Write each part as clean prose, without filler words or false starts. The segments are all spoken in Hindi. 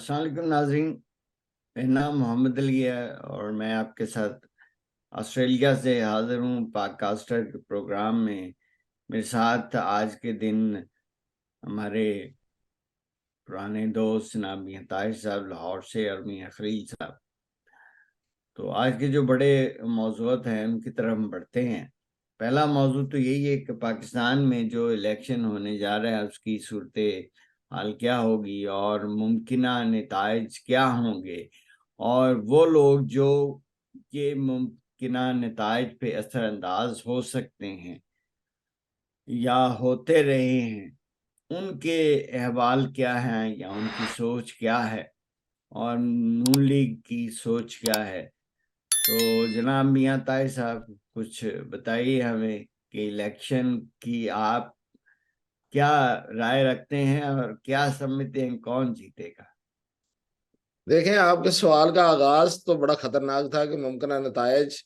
अस्सलाम वालेकुम नाज़रीन। मेरा नाम मोहम्मद अली है और मैं आपके साथ ऑस्ट्रेलिया से हाजिर हूँ पॉडकास्टर के प्रोग्राम में। मेरे साथ आज के दिन हमारे पुराने दोस्त जनाब मियां ताहिर साहब लाहौर से और मियां खलील साहब। तो आज के जो बड़े मौज़ूआत हैं उनकी तरफ हम बढ़ते हैं। पहला मौजू तो यही है कि पाकिस्तान में जो इलेक्शन होने जा रहा है उसकी सूरत हाल क्या होगी और मुमकिना नताइज क्या होंगे, और वो लोग जो ये मुमकिना नताइज पे असरअंदाज हो सकते हैं या होते रहे हैं उनके अहवाल क्या हैं या उनकी सोच क्या है और नून लीग की सोच क्या है। तो जनाब मियां ताहिर साहब कुछ बताइए हमें कि इलेक्शन की आप क्या राय रखते हैं और क्या समझते हैं कौन जीतेगा। देखें, आपके सवाल का आगाज तो बड़ा खतरनाक था कि मुमकिन नतायज।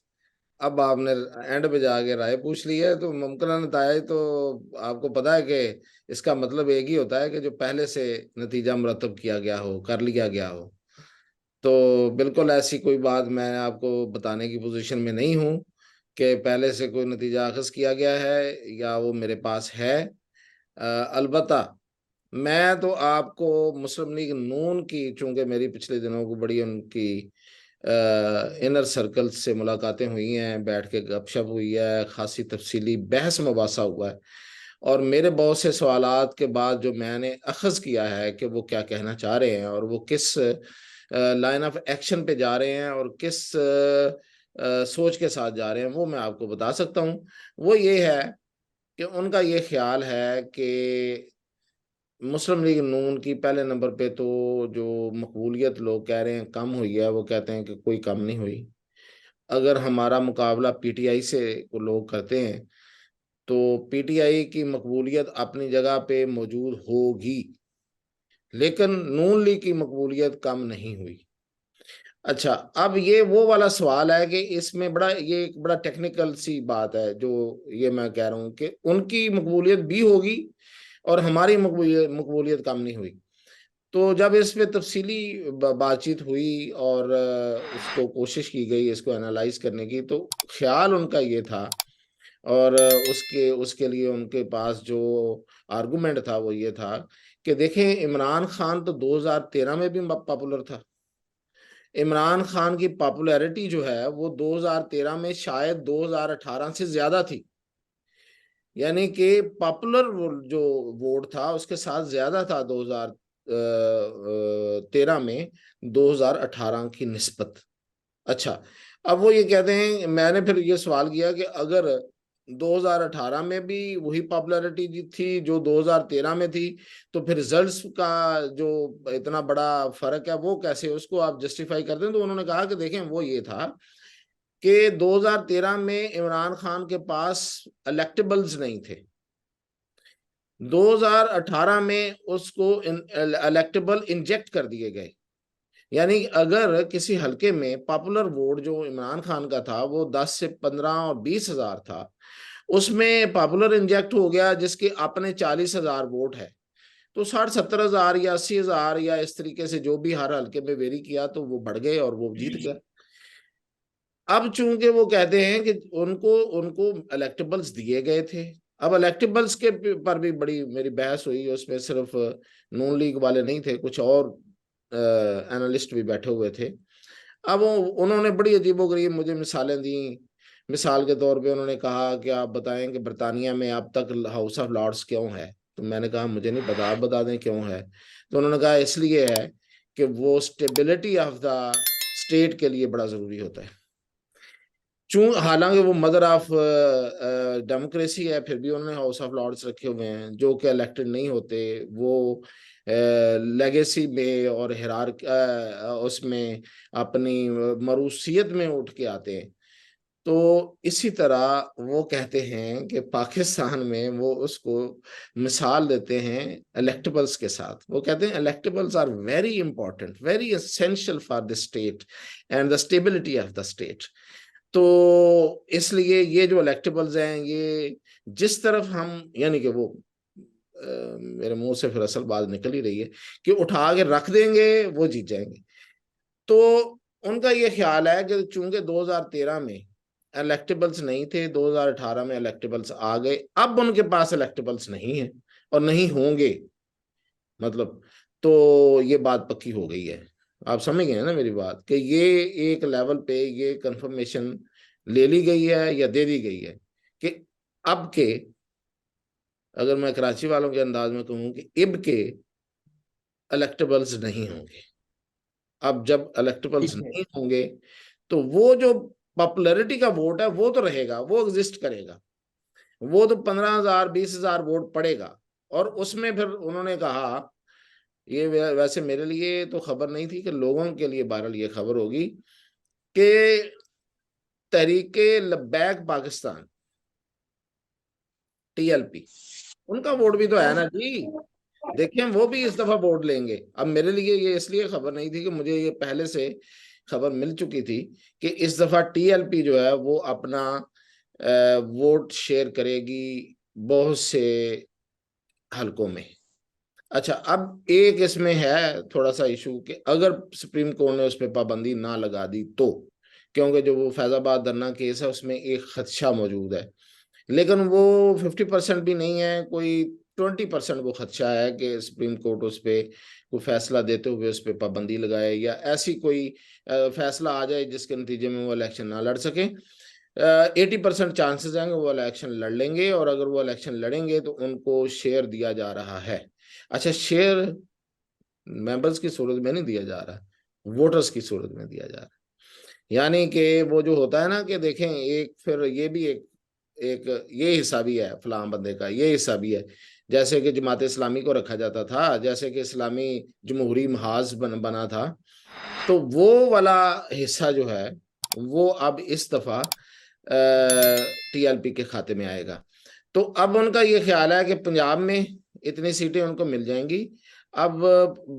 अब आपने एंड पे जाके राय पूछ ली है, तो मुमकिन नतायज तो आपको पता है कि इसका मतलब एक ही होता है कि जो पहले से नतीजा मुरतब किया गया हो, कर लिया गया हो। तो बिल्कुल ऐसी कोई बात मैं आपको बताने की पोजीशन में नहीं हूं कि पहले से कोई नतीजा अखज़ किया गया है या वो मेरे पास है। अलबत्ता मैं तो आपको मुस्लिम लीग नून की, चूंकि मेरी पिछले दिनों को बड़ी उनकी इनर सर्कल से मुलाकातें हुई हैं, बैठ के गपशप हुई है, खासी तफसीली बहस मुबासा हुआ है, और मेरे बहुत से सवालात के बाद जो मैंने अखज़ किया है कि वो क्या कहना चाह रहे हैं और वो किस लाइन ऑफ एक्शन पे जा रहे हैं और किस सोच के साथ जा रहे हैं, वो मैं आपको बता सकता हूँ। वो ये है कि उनका ये ख्याल है कि मुस्लिम लीग नून की पहले नंबर पे तो जो मकबूलियत लोग कह रहे हैं कम हुई है, वो कहते हैं कि कोई कम नहीं हुई। अगर हमारा मुकाबला पीटीआई से को लोग करते हैं तो पीटीआई की मकबूलियत अपनी जगह पे मौजूद होगी, लेकिन नून लीग की मकबूलियत कम नहीं हुई। अच्छा, अब ये वो वाला सवाल है कि इसमें ये एक बड़ा टेक्निकल सी बात है जो ये मैं कह रहा हूँ कि उनकी मकबूलियत भी होगी और हमारी मकबूलियत कम नहीं हुई। तो जब इस पे तफसीली बातचीत हुई और उसको कोशिश की गई इसको एनालाइज करने की, तो ख्याल उनका ये था, और उसके उसके लिए उनके पास जो आर्गुमेंट था वो ये था कि देखें, इमरान खान तो 2013 में भी पॉपुलर था। इमरान खान की पॉपुलैरिटी जो है वो 2013 में शायद 2018 से ज्यादा थी। यानी कि पॉपुलर जो वोट था उसके साथ ज्यादा था 2013 में 2018 की निस्बत। अच्छा, अब वो ये कहते हैं, मैंने फिर ये सवाल किया कि अगर 2018 में भी वही पॉपुलैरिटी थी जो 2013 में थी, तो फिर रिजल्ट्स का जो इतना बड़ा फर्क है वो कैसे उसको आप जस्टिफाई करते हैं। तो उन्होंने कहा कि देखें, वो ये था कि 2013 में इमरान खान के पास इलेक्टेबल्स नहीं थे। 2018 में उसको इलेक्टेबल इंजेक्ट कर दिए गए। यानी अगर किसी हलके में पॉपुलर वोट जो इमरान खान का था वो 10 से 15 और 20 हजार था, उसमें पॉपुलर इंजेक्ट हो गया जिसके अपने 40 हजार वोट है, तो 60-70 हजार या 80 हजार या इस तरीके से जो भी हर हलके में वेरी किया, तो वो बढ़ गए और वो जीत गया। अब चूंकि वो कहते हैं कि उनको उनको इलेक्टेबल्स दिए गए थे। अब इलेक्टेबल्स के पर भी बड़ी मेरी बहस हुई, उसमें सिर्फ नून लीग वाले नहीं थे, कुछ और एनालिस्ट भी बैठे हुए थे। अब उन्होंने बड़ी अजीबोगरीब मुझे मिसालें दी। मिसाल के तौर पे उन्होंने कहा कि आप बताएं कि बरतानिया में अब तक हाउस ऑफ लॉर्ड्स क्यों है। तो मैंने कहा मुझे नहीं पता, आप बता दें क्यों है। तो उन्होंने कहा इसलिए है कि वो स्टेबिलिटी ऑफ द स्टेट के लिए बड़ा जरूरी होता है। चूं हालांकि वो मदर ऑफ डेमोक्रेसी है, फिर भी उन्होंने हाउस ऑफ लॉर्ड्स रखे हुए हैं जो कि इलेक्टेड नहीं होते। वो लेगेसी में और हिरार उसमें अपनी मरूसियत में उठ के आते हैं। तो इसी तरह वो कहते हैं कि पाकिस्तान में वो उसको मिसाल देते हैं इलेक्टेबल्स के साथ। वो कहते हैं electables are very important, very essential for the state and the stability of the state. तो इसलिए ये जो इलेक्टेबल्स हैं, ये जिस तरफ हम, यानी कि वो मेरे मुंह से फिर असल बात निकल ही रही है कि उठा के रख देंगे वो जीत जाएंगे। तो उनका ये ख्याल है कि चूंकि 2013 में इलेक्टेबल्स नहीं थे, 2018 में इलेक्टेबल्स आ गए, अब उनके पास इलेक्टेबल्स नहीं है और नहीं होंगे, मतलब, तो ये बात पक्की हो गई है। आप समझ गए ना मेरी बात, कि ये एक लेवल पे ये कंफर्मेशन ले ली गई है या दे दी गई है कि अब के, अगर मैं कराची वालों के अंदाज में कहूँ कि इब के इलेक्टेबल्स नहीं होंगे। अब जब इलेक्टेबल्स ठीक है। नहीं होंगे तो वो जो पॉपुलैरिटी का वोट है वो तो रहेगा, वो एग्जिस्ट करेगा, वो तो 15,000 20,000 वोट पड़ेगा। और उसमें फिर उन्होंने कहा, ये वैसे मेरे लिए तो खबर नहीं थी कि लोगों के लिए बहरहाल ये खबर होगी कि तहरीके लब्बैक पाकिस्तान, टीएलपी, उनका वोट भी तो है ना जी। देखिए वो भी इस दफा वोट लेंगे। अब मेरे लिए ये इसलिए खबर नहीं थी कि मुझे ये पहले से खबर मिल चुकी थी कि इस दफा टीएलपी जो है वो अपना वोट शेयर करेगी बहुत से हलकों में। अच्छा, अब एक इसमें है थोड़ा सा इशू कि अगर सुप्रीम कोर्ट ने उस पर पाबंदी ना लगा दी तो, क्योंकि जो वो फैजाबाद धरना केस है उसमें एक खदशा मौजूद है, लेकिन वो 50% भी नहीं है, कोई 20% वो खदशा है कि सुप्रीम कोर्ट उस पर कोई फैसला देते हुए उस पर पाबंदी लगाए या ऐसी कोई फैसला आ जाए जिसके नतीजे में वो इलेक्शन ना लड़ सके। 80% चांसेस हैं कि वो इलेक्शन लड़ लेंगे, और अगर वो इलेक्शन लड़ेंगे तो उनको शेयर दिया जा रहा है। अच्छा, शेयर मेंबर्स की सूरत में नहीं दिया जा रहा, वोटर्स की सूरत में दिया जा रहा है। यानी कि वो जो होता है ना कि देखें, एक फिर ये भी एक ये हिस्सा भी है फलां बंदे का, ये हिस्सा भी है, जैसे कि जमात इस्लामी को रखा जाता था, जैसे कि इस्लामी जमहूरी महाज बना था, तो वो वाला हिस्सा जो है वो अब इस दफा टीएलपी के खाते में आएगा। तो अब उनका ये ख्याल है कि पंजाब में इतनी सीटें उनको मिल जाएंगी। अब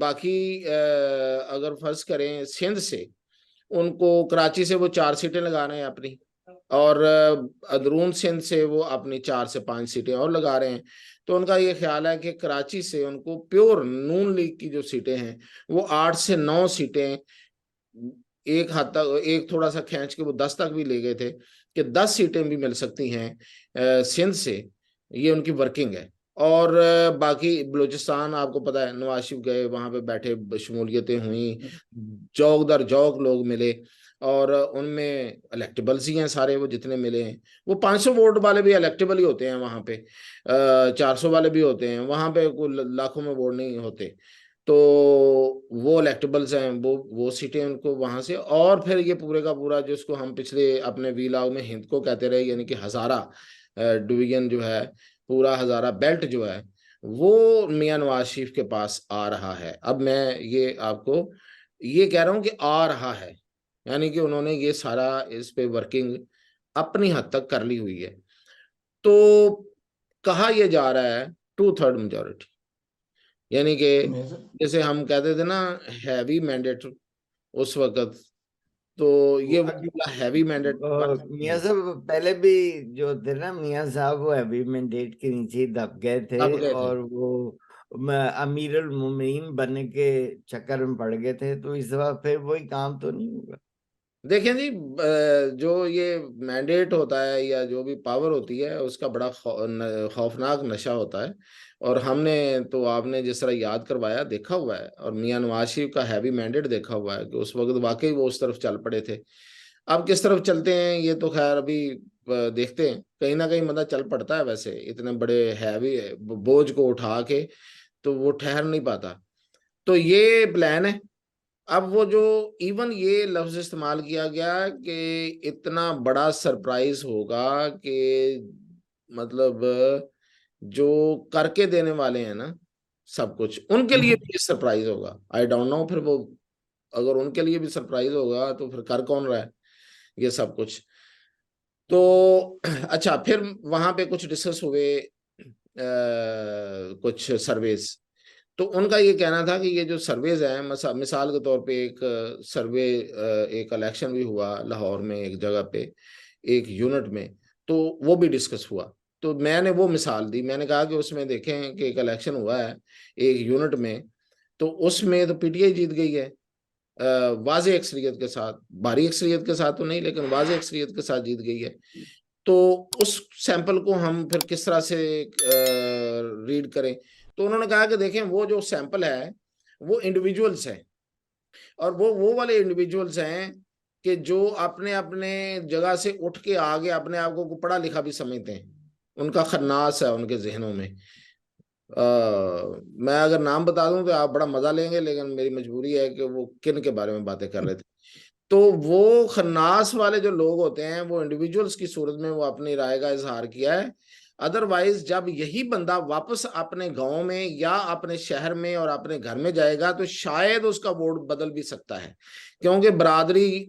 बाकी अगर फर्ज करें सिंध से, उनको कराची से वो 4 सीटें लगा रहे हैं अपनी, और अंदरून सिंध से वो अपनी 4 से 5 सीटें और लगा रहे हैं। तो उनका ये ख्याल है कि कराची से उनको प्योर नून लीग की जो सीटें हैं वो 8 से 9 सीटें, एक हद तक, एक थोड़ा सा खींच के वो 10 तक भी ले गए थे कि 10 सीटें भी मिल सकती हैं सिंध से, ये उनकी वर्किंग है। और बाकी बलूचिस्तान आपको पता है, नवाज शरीफ गए वहां पे बैठे, शमूलियतें हुई, जौक दर जौक लोग मिले, और उनमें इलेक्टेबल्स ही हैं सारे, वो जितने मिले हैं वो 500 वोट वाले भी इलेक्टेबल ही होते हैं वहां पे, 400 वाले भी होते हैं वहां पे, कोई लाखों में वोट नहीं होते। तो वो इलेक्टेबल्स हैं, वो सीटें उनको वहां से, और फिर ये पूरे का पूरा जिसको हम पिछले अपने वीलाग में हिंद को कहते रहे, यानी कि हजारा डिवीजन जो है, पूरा हजारा बेल्ट जो है, वो मियां नवाज शरीफ के पास आ रहा है। अब मैं ये आपको ये कह रहा हूं कि आ रहा है, यानी कि उन्होंने ये सारा इस पे वर्किंग अपनी हद तक कर ली हुई है। तो कहा यह जा रहा है 2/3 मेजोरिटी, यानी कि जैसे हम कहते थे ना हैवी मैंडेट उस वक्त, तो वो ये अभी वाला हैवी मैंडेट बन सकती मियाँ है। साहब पहले भी जो थे ना, मियाँ साहब वो अभी मैंडेट के नीचे ही दब गए अब थे, गए थे। और वो अमीर उल मोमिनीन बनने के चक्कर में पड़ गए थे, तो इस बार फिर वही काम तो नहीं होगा। देखें जी, जो ये मैंडेट होता है या जो भी पावर होती है उसका बड़ा खौफनाक नशा होता है। और हमने तो, आपने जिस तरह याद करवाया, देखा हुआ है, और मियां नवाज शरीफ का हैवी मैंडेट देखा हुआ है कि उस वक्त वाकई वो उस तरफ चल पड़े थे। अब किस तरफ चलते हैं ये तो खैर अभी देखते हैं, कहीं ना कहीं बंदा चल पड़ता है वैसे, इतने बड़े हैवी बोझ को उठा के तो वो ठहर नहीं पाता। तो ये प्लान है। अब वो जो इवन ये लफ्ज इस्तेमाल किया गया कि इतना बड़ा सरप्राइज होगा कि, मतलब, जो करके देने वाले हैं ना सब कुछ, उनके लिए भी सरप्राइज होगा। आई डोंट नो फिर वो, अगर उनके लिए भी सरप्राइज होगा तो फिर कर कौन रहा है ये सब कुछ। तो अच्छा, फिर वहां पे कुछ डिस्कस हुए, कुछ सर्वेज। तो उनका ये कहना था कि ये जो सर्वेज हैं, मिसाल के तौर पे एक सर्वे, एक इलेक्शन भी हुआ लाहौर में एक जगह पे, एक यूनिट में, तो वो भी डिस्कस हुआ। तो मैंने वो मिसाल दी, मैंने कहा कि उसमें देखें कि एक इलेक्शन हुआ है एक यूनिट में, तो उसमें तो पीटीआई जीत गई है वाज़े अक्सरियत के साथ, भारी अक्सरियत के साथ तो नहीं, लेकिन वाज़े अक्सरियत के साथ जीत गई है। तो उस सैंपल को हम फिर किस तरह से रीड करें? तो उन्होंने कहा कि देखें वो जो सैंपल है वो इंडिविजुअल्स हैं, और वो वाले इंडिविजुअल्स हैं कि जो अपने अपने जगह से उठ के आगे अपने आप को पढ़ा लिखा भी समझते हैं, उनका खन्नास है उनके जहनों में। मैं अगर नाम बता दूं तो आप बड़ा मजा लेंगे, लेकिन मेरी मजबूरी है कि वो किन के बारे में बातें कर रहे थे। तो वो खन्नास वाले जो लोग होते हैं वो इंडिविजुअल्स की सूरत में वो अपनी राय का इजहार किया है। अदरवाइज जब यही बंदा वापस अपने गांव में या अपने शहर में और अपने घर में जाएगा तो शायद उसका वोट बदल भी सकता है, क्योंकि बरादरी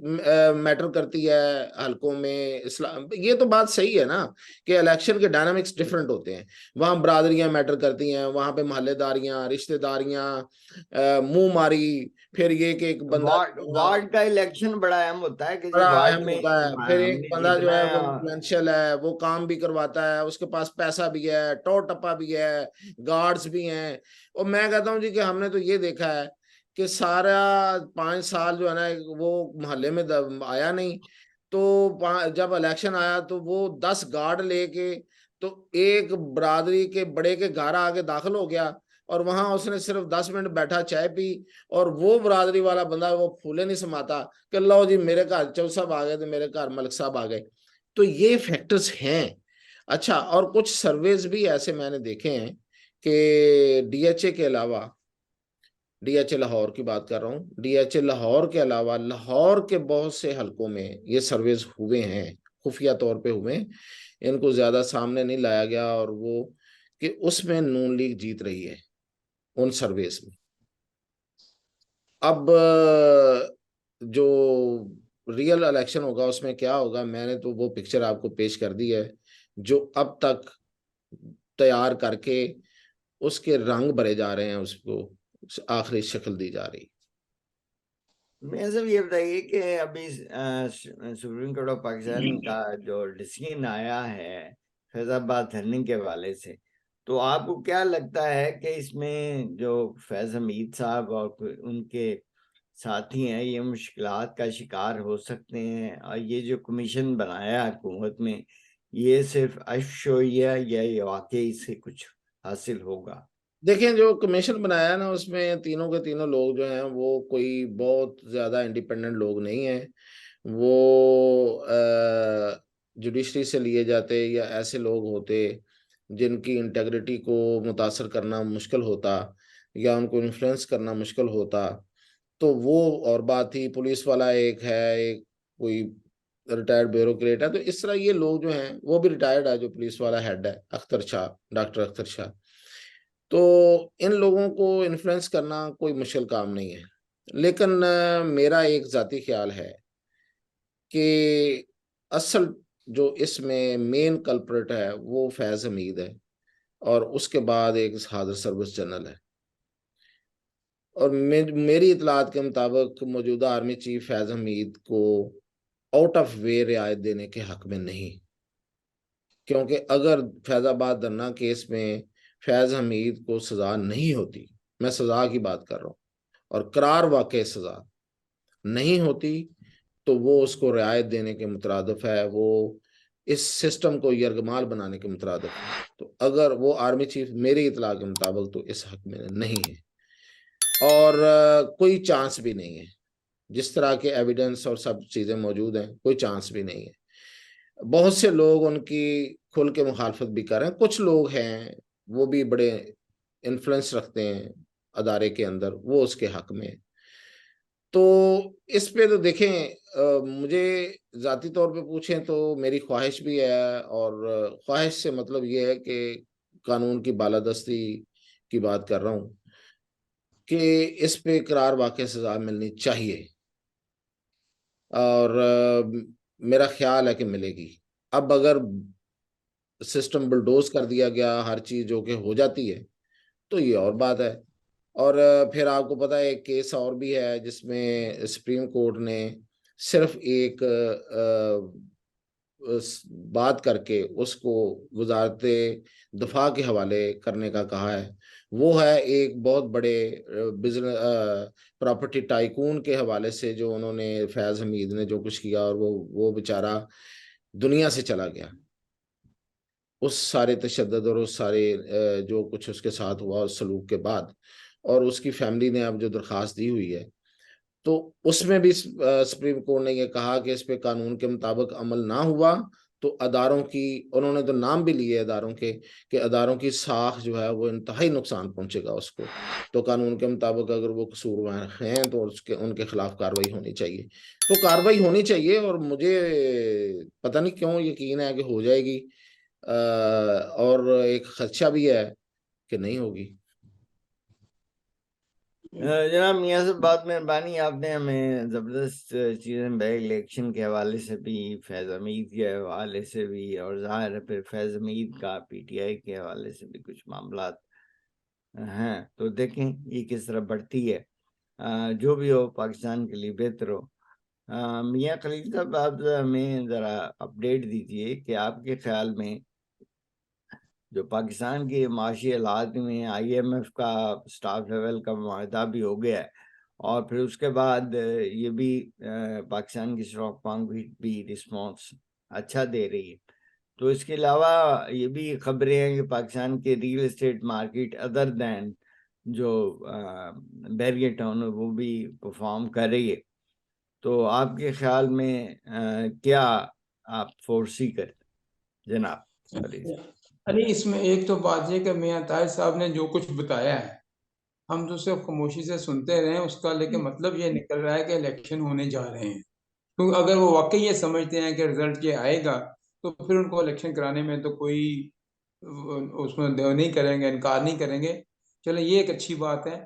मैटर करती है हलकों में। इस्लाम, ये तो बात सही है ना कि इलेक्शन के डायनामिक्स डिफरेंट होते हैं, वहां बरादरियां मैटर करती हैं, वहां पे मोहल्लेदारियां, रिश्तेदारियां, मुंह मारी, फिर ये कि एक बंदा वार्ड वार्ड का इलेक्शन बड़ा अहम होता है, किसी बड़ा वार्ड अहम में होता है। फिर एक हमने बंदा जो जीतना है है। वो इन्फ्लुएंशियल है, वो काम भी करवाता है, उसके पास पैसा भी है, टो टप्पा भी है, गार्ड्स भी हैं। और मैं कहता हूँ जी कि हमने तो ये देखा है कि सारा 5 साल जो है ना वो मोहल्ले में आया नहीं, तो जब इलेक्शन आया तो वो 10 गार्ड लेके तो एक बरादरी के बड़े के घर आके दाखिल हो गया, और वहां उसने सिर्फ 10 मिनट बैठा, चाय पी, और वो बरादरी वाला बंदा वो फूले नहीं समाता कि लो जी मेरे घर चौधरी साहब आ गए तो मेरे घर मलिक साहब आ गए। तो ये फैक्टर्स हैं। अच्छा, और कुछ सर्वेज भी ऐसे मैंने देखे हैं कि डीएचए के अलावा, डीएचए लाहौर की बात कर रहा हूँ, डीएचए लाहौर के अलावा लाहौर के बहुत से हलकों में ये सर्वेज हुए हैं, खुफिया तौर पे हुए हैं, इनको ज्यादा सामने नहीं लाया गया, और वो कि उसमें नून लीग जीत रही है उन सर्वेस में। अब जो रियल इलेक्शन होगा उसमें क्या होगा, मैंने तो वो पिक्चर आपको पेश कर दी है जो अब तक तैयार करके उसके रंग भरे जा रहे हैं, उसको आखिरी शक्ल दी जा रही। मैं सब ये बताइए कि अभी सुप्रीम कोर्ट ऑफ पाकिस्तान का जो डिसीजन आया है फैजाबाद धरने के हवाले से, तो आपको क्या लगता है कि इसमें जो फैज हमीद साहब और उनके साथी हैं ये मुश्किलात का शिकार हो सकते हैं, और ये जो कमीशन बनाया हुकूमत में ये सिर्फ अशोया या ये वाकई से कुछ हासिल होगा? देखें, जो कमीशन बनाया ना उसमें तीनों के तीनों लोग जो हैं वो कोई बहुत ज्यादा इंडिपेंडेंट लोग नहीं हैं। वो जुडिशरी से लिए जाते या ऐसे लोग होते जिनकी इंटेग्रिटी को मुतासर करना मुश्किल होता या उनको इन्फ्लुएंस करना मुश्किल होता, तो वो और बात थी। पुलिस वाला एक है, एक कोई रिटायर्ड ब्यूरोक्रेट है, तो इस तरह ये लोग जो हैं वो भी रिटायर्ड है, जो पुलिस वाला हेड है अख्तर शाह, डॉक्टर अख्तर शाह। तो इन लोगों को इन्फ्लुएंस करना कोई मुश्किल काम नहीं है। लेकिन मेरा एक जाती ख्याल है कि असल जो इसमें मेन कल्प्रिट है वो फैज हमीद है, और उसके बाद एक हाजिर सर्विस जनरल है। और मेरी इतलात के मुताबिक मौजूदा आर्मी चीफ फैज हमीद को आउट ऑफ वे रियायत देने के हक में नहीं, क्योंकि अगर फैजाबाद धरना केस में फैज हमीद को सजा नहीं होती, मैं सजा की बात कर रहा हूँ, और करार वाकई सजा नहीं होती, तो वो उसको रियायत देने के मुतरादिफ है, वो इस सिस्टम को यरगमाल बनाने के मुतरादिफ है। तो अगर वो आर्मी चीफ मेरी इतला के मुताबिक तो इस हक में नहीं है, और कोई चांस भी नहीं है। जिस तरह के एविडेंस और सब चीजें मौजूद हैं, कोई चांस भी नहीं है। बहुत से लोग उनकी खुल के मुखालफत भी कर रहे हैं, कुछ लोग हैं वो भी बड़े इन्फ्लुएंस रखते हैं अदारे के अंदर, वो उसके हक में। तो इस पे तो देखें, मुझे जाती तौर पे पूछें तो मेरी ख्वाहिश भी है, और ख्वाहिश से मतलब ये है कि कानून की बालादस्ती की बात कर रहा हूँ कि इस पे करार वाकई सजा मिलनी चाहिए, और मेरा ख्याल है कि मिलेगी। अब अगर सिस्टम बुलडोज कर दिया गया, हर चीज जो कि हो जाती है, तो ये और बात है। और फिर आपको पता है एक केस और भी है जिसमें सुप्रीम कोर्ट ने सिर्फ एक बात करके उसको वजारत दफा के हवाले करने का कहा है। वो है एक बहुत बड़े बिजनेस प्रॉपर्टी टाइकून के हवाले से जो उन्होंने, फैज हमीद ने जो कुछ किया, और वो बेचारा दुनिया से चला गया उस सारे तशद्दुद और उस सारे जो कुछ उसके साथ हुआ उस सलूक के बाद। और उसकी फैमिली ने अब जो दरखास्त दी हुई है, तो उसमें भी सुप्रीम कोर्ट ने यह कहा कि इस पे कानून के मुताबिक अमल ना हुआ तो अदारों की, उन्होंने तो नाम भी लिए अदारों के, कि अदारों की साख जो है वो इंतहाई नुकसान पहुंचेगा उसको। तो कानून के मुताबिक अगर वो कसूरवार हैं तो उसके उनके खिलाफ कार्रवाई होनी चाहिए। तो कार्रवाई होनी चाहिए, और मुझे पता नहीं क्यों यकीन है कि हो जाएगी, और एक खदशा भी है कि नहीं होगी। जनाब मियाँ साहब, बहुत मेहरबानी, आपने हमें जबरदस्त चीजें बताई, इलेक्शन के हवाले से भी, फैज हमीद के हवाले से भी, और जाहिर है फिर फैज हमीद का पीटीआई के हवाले से भी कुछ मामला हैं। तो देखें ये किस तरह बढ़ती है। जो भी हो पाकिस्तान के लिए बेहतर हो। मियाँ खलील साहब, आप हमें ज़रा अपडेट दीजिए कि आपके ख्याल में जो पाकिस्तान के माशी हालात में आईएमएफ का स्टाफ लेवल का मुआहदा भी हो गया है, और फिर उसके बाद ये भी पाकिस्तान की स्टॉक मार्केट भी रिस्पॉन्स अच्छा दे रही है। तो इसके अलावा ये भी खबरें हैं कि पाकिस्तान के real estate market other than जो बैरियर टाउन है वो भी परफॉर्म कर रही है। तो आपके ख्याल में क्या आप फोर्सी कर जनाब खलील साहब? अरे इसमें एक तो बात है कि मियां ताहिर साहब ने जो कुछ बताया है, हम तो सिर्फ खामोशी से सुनते रहे हैं उसका, लेकिन मतलब ये निकल रहा है कि इलेक्शन होने जा रहे हैं। तो अगर वो वाकई ये समझते हैं कि रिजल्ट ये आएगा, तो फिर उनको इलेक्शन कराने में तो कोई उसमें देर नहीं करेंगे, इनकार नहीं करेंगे। चलो ये एक अच्छी बात है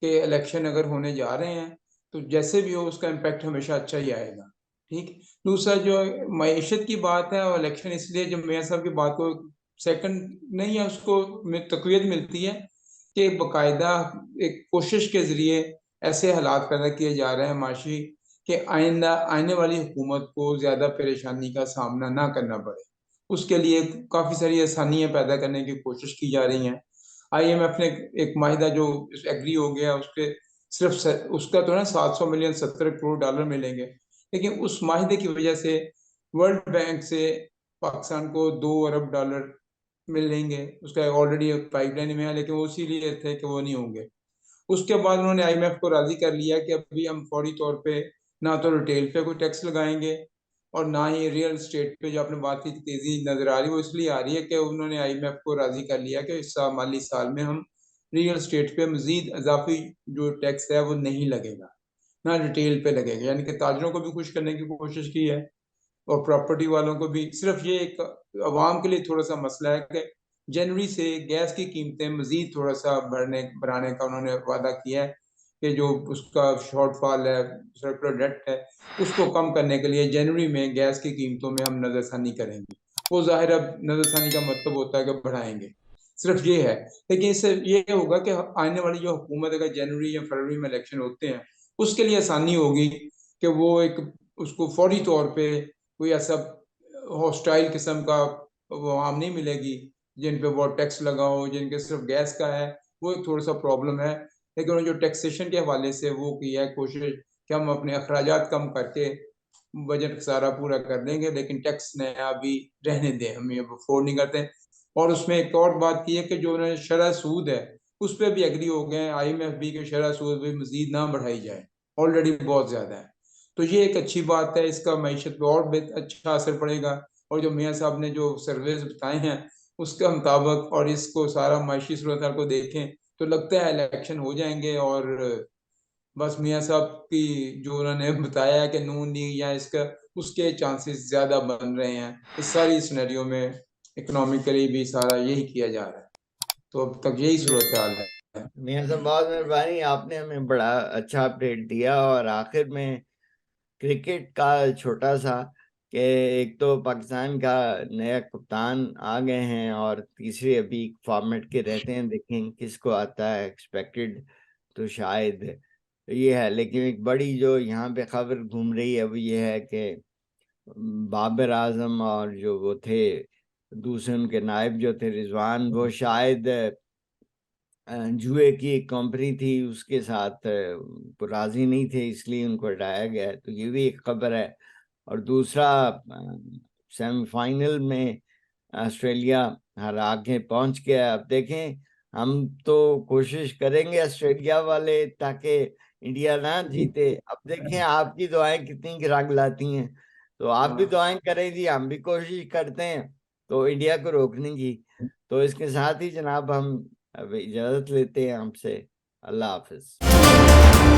कि इलेक्शन अगर होने जा रहे हैं तो जैसे भी हो उसका इम्पैक्ट हमेशा अच्छा ही आएगा। ठीक। दूसरा जो मईशत की बात है, और इलेक्शन इसलिए जब मेयर साहब की बात को सेकंड नहीं है उसको तकवीत मिलती है कि बाकायदा एक कोशिश के जरिए ऐसे हालात पैदा किए जा रहे हैं माशी, कि आइंदा आने वाली हुकूमत को ज्यादा परेशानी का सामना ना करना पड़े। उसके लिए काफी सारी आसानियां पैदा करने की कोशिश की जा रही हैं। आईएमएफ ने एक माहिदा जो एग्री हो गया उसके सिर्फ उसका तो ना 700 मिलियन 70 करोड़ डॉलर मिलेंगे, लेकिन उस माहिदे की वजह से वर्ल्ड बैंक से पाकिस्तान को 2 अरब डॉलर मिलेंगे। उसका ऑलरेडी पाइपलाइन में है, लेकिन वो इसीलिए थे कि वो नहीं होंगे। उसके बाद उन्होंने आईएमएफ को राजी कर लिया कि अभी हम फौरी तौर पे ना तो रिटेल पे कोई टैक्स लगाएंगे, और ना ही रियल स्टेट पे जो आपने बात की तेजी नजर आ रही है वो इसलिए आ रही है कि उन्होंने आईएमएफ को राजी कर लिया कि इस माली साल में हम रियल स्टेट पे मजीद इजाफी जो टैक्स है वो नहीं लगेगा, ना रिटेल पे लगेगा। यानी कि ताजरों को भी खुश करने की कोशिश की है, और प्रॉपर्टी वालों को भी। सिर्फ ये एक अवाम के लिए थोड़ा सा मसला है कि जनवरी से गैस की कीमतें मजीद थोड़ा सा बढ़ाने का उन्होंने वादा किया है, कि जो उसका शॉर्टफॉल है, सर्कुलर डेट है, उसको कम करने के लिए जनवरी में गैस की कीमतों में हम नजरसानी करेंगे। वो जाहिर अब नजरसानी का मतलब होता है कि बढ़ाएंगे, सिर्फ ये है। लेकिन इससे ये होगा कि आने वाली जो हुकूमत, अगर जनवरी या फरवरी में इलेक्शन होते हैं, उसके लिए आसानी होगी कि वो एक उसको फौरी तौर पे कोई ऐसा हॉस्टाइल किस्म का वो आम नहीं मिलेगी जिन पे बहुत टैक्स लगा हो, जिनके सिर्फ गैस का है। वो एक थोड़ा सा प्रॉब्लम है। लेकिन उन्होंने जो टैक्सेशन के हवाले से वो किया है कोशिश कि हम अपने अखराजात कम करके बजट सारा पूरा कर देंगे, लेकिन टैक्स नया अभी रहने दें, हम ये अफोर्ड नहीं करते। और उसमें एक और बात की है कि जो उन्होंने शरह सूद है उस पर भी एग्री हो गए आईएमएफ भी, कि शरह सूद भी मजीद ना बढ़ाई जाए, ऑलरेडी बहुत ज्यादा है। तो ये एक अच्छी बात है, इसका मईशत पे और अच्छा असर पड़ेगा। और जो मियाँ साहब ने जो सर्वेज बताए हैं उसके मुताबिक, और इसको सारा माशी सूरत को देखें, तो लगता है इलेक्शन हो जाएंगे। और बस मियाँ साहब की जो उन्होंने बताया है कि नून लीग या इसका, उसके चांसेस ज्यादा बन रहे हैं इस सारी सिनेरियो में। इकोनॉमिकली भी सारा यही किया जा रहा है, तो अब तक यही सूरत हाल है। मियाँ साहब, बहुत मेहरबानी, आपने हमें बड़ा अच्छा अपडेट दिया। और आखिर में क्रिकेट का छोटा सा कि एक तो पाकिस्तान का नया कप्तान आ गए हैं, और तीसरे अभी फॉर्मेट के रहते हैं, देखें किसको आता है। एक्सपेक्टेड तो शायद ये है, लेकिन एक बड़ी जो यहाँ पे खबर घूम रही है वो ये है कि बाबर आजम और जो वो थे दूसरे उनके नायब जो थे रिजवान, वो शायद जुए की एक कंपनी थी उसके साथ वो राजी नहीं थे, इसलिए उनको हटाया गया है। तो ये भी एक खबर है। और दूसरा, सेमीफाइनल में ऑस्ट्रेलिया हरा के पहुंच गया। अब देखें, हम तो कोशिश करेंगे ऑस्ट्रेलिया वाले ताकि इंडिया ना जीते। अब देखें आपकी दुआएं कितनी रंग लाती हैं। तो आप भी दुआएं करें जी, हम भी कोशिश करते हैं तो इंडिया को रोकने की। तो इसके साथ ही जनाब हम अब इजाजत लेते हैं हमसे। अल्लाह हाफिज।